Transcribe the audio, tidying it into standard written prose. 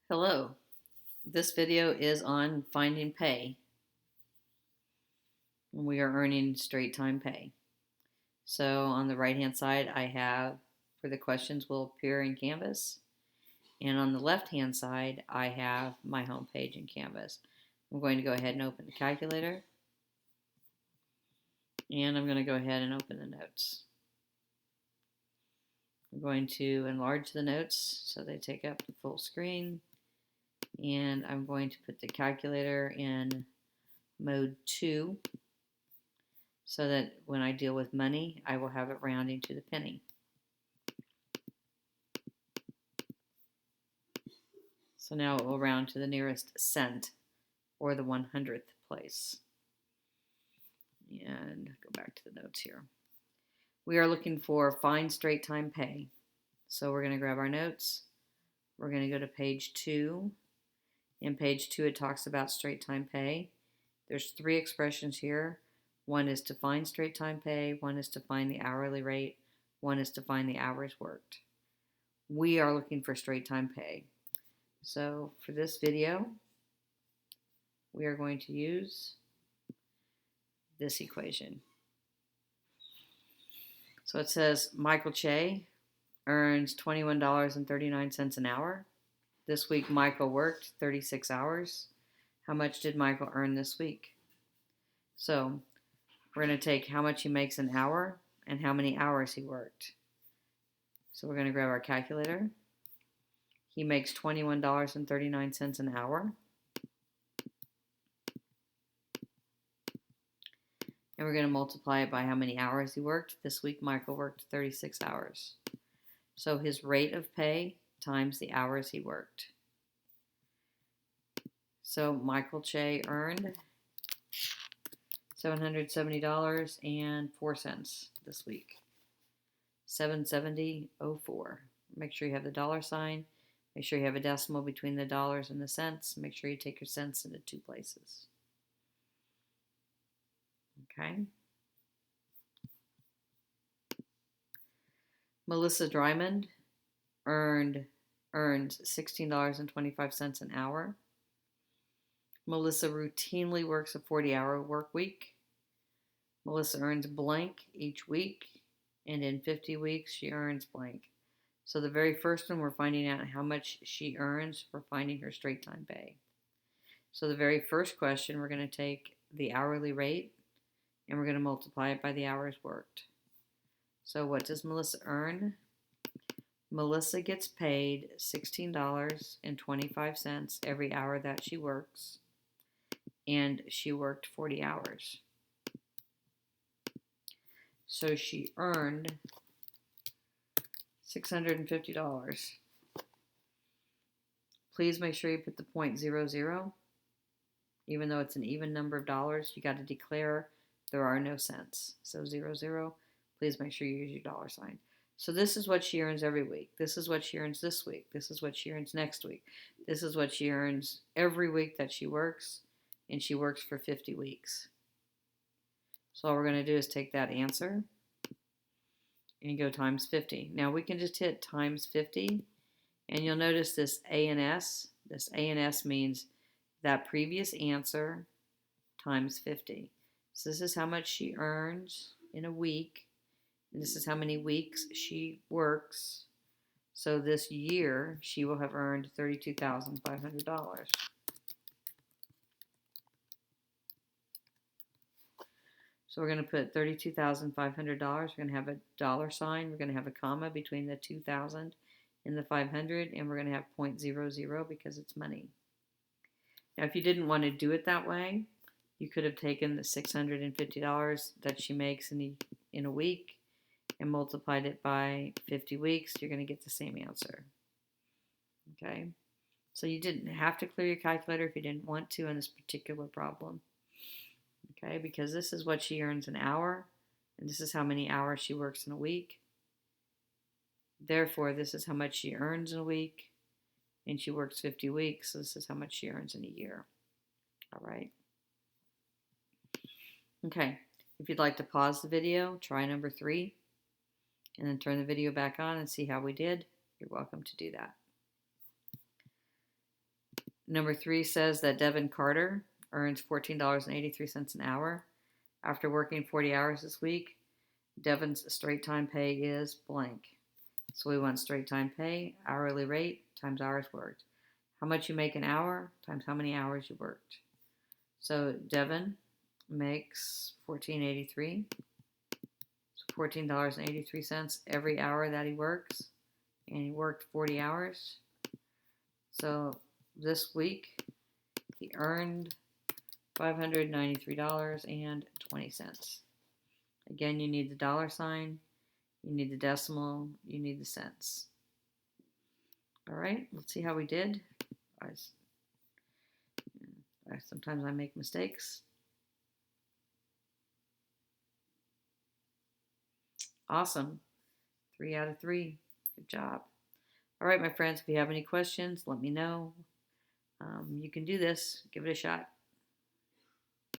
Hello, this video is on finding pay when we are earning straight time pay. So on the right hand side I have where the questions will appear in Canvas, and on the left hand side I have my home page in Canvas. I'm going to go ahead and open the calculator, and I'm going to go ahead and open the notes. I'm going to enlarge the notes so they take up the full screen, and I'm going to put the calculator in mode 2 so that when I deal with money, I will have it rounding to the penny. So now it will round to the nearest cent, or the 100th place. And go back to the notes here. We are looking for find straight time pay. So we're going to grab our notes. We're going to go to page 2. In page 2 it talks about straight time pay. There's 3 expressions here. One is to find straight time pay, one is to find the hourly rate, one is to find the hours worked. We are looking for straight time pay. So for this video, we are going to use this equation. So it says Michael Che earns $21.39 an hour. This week Michael worked 36 hours. How much did Michael earn this week? So we're going to take how much he makes an hour and how many hours he worked. So we're going to grab our calculator. He makes $21.39 an hour. And we're going to multiply it by how many hours he worked. This week Michael worked 36 hours. So his rate of pay times the hours he worked. So Michael Che earned $770.04 this week. $770.04. Make sure you have the dollar sign. Make sure you have a decimal between the dollars and the cents. Make sure you take your cents into 2 places. Okay. Melissa Drymond earned $16.25 an hour. Melissa routinely works a 40-hour work week. Melissa earns blank each week, and in 50 weeks she earns blank. So the very first one, we're finding out how much she earns for finding her straight time pay. So the very first question, we're going to take the hourly rate and we're going to multiply it by the hours worked. So what does Melissa earn? Melissa gets paid $16.25 every hour that she works, and she worked 40 hours. So she earned $650. Please make sure you put the .00. Even though it's an even number of dollars, you got to declare there are no cents. So 00, please make sure you use your dollar sign. So this is what she earns every week. This is what she earns this week. This is what she earns next week. This is what she earns every week that she works, and she works for 50 weeks. So all we're going to do is take that answer and go times 50. Now we can just hit times 50, and you'll notice this A and S. This A and S means that previous answer times 50. So this is how much she earns in a week, and this is how many weeks she works. So this year she will have earned $32,500. So we're going to put $32,500. We're going to have a dollar sign. We're going to have a comma between the 2,000 and the 500, and we're going to have .00 because it's money. Now, if you didn't want to do it that way, you could have taken the $650 that she makes in a week and multiplied it by 50 weeks. You're going to get the same answer. Okay? So you didn't have to clear your calculator if you didn't want to in this particular problem. Okay, because this is what she earns an hour, and this is how many hours she works in a week. Therefore, this is how much she earns in a week, and she works 50 weeks, so this is how much she earns in a year. All right. Okay, if you'd like to pause the video, try number 3, and then turn the video back on and see how we did, you're welcome to do that. Number 3 says that Devin Carter earns $14.83 an hour after working 40 hours this week. Devin's straight time pay is blank. So we want straight time pay, hourly rate, times hours worked. How much you make an hour times how many hours you worked. So Devin makes $14.83. So $14.83 every hour that he works. And he worked 40 hours. So this week he earned $593.20. Again, you need the dollar sign, you need the decimal, you need the cents. All right, let's see how we did. Sometimes I make mistakes. Awesome. 3 out of 3. Good job. All right, my friends, if you have any questions, let me know. You can do this. Give it a shot.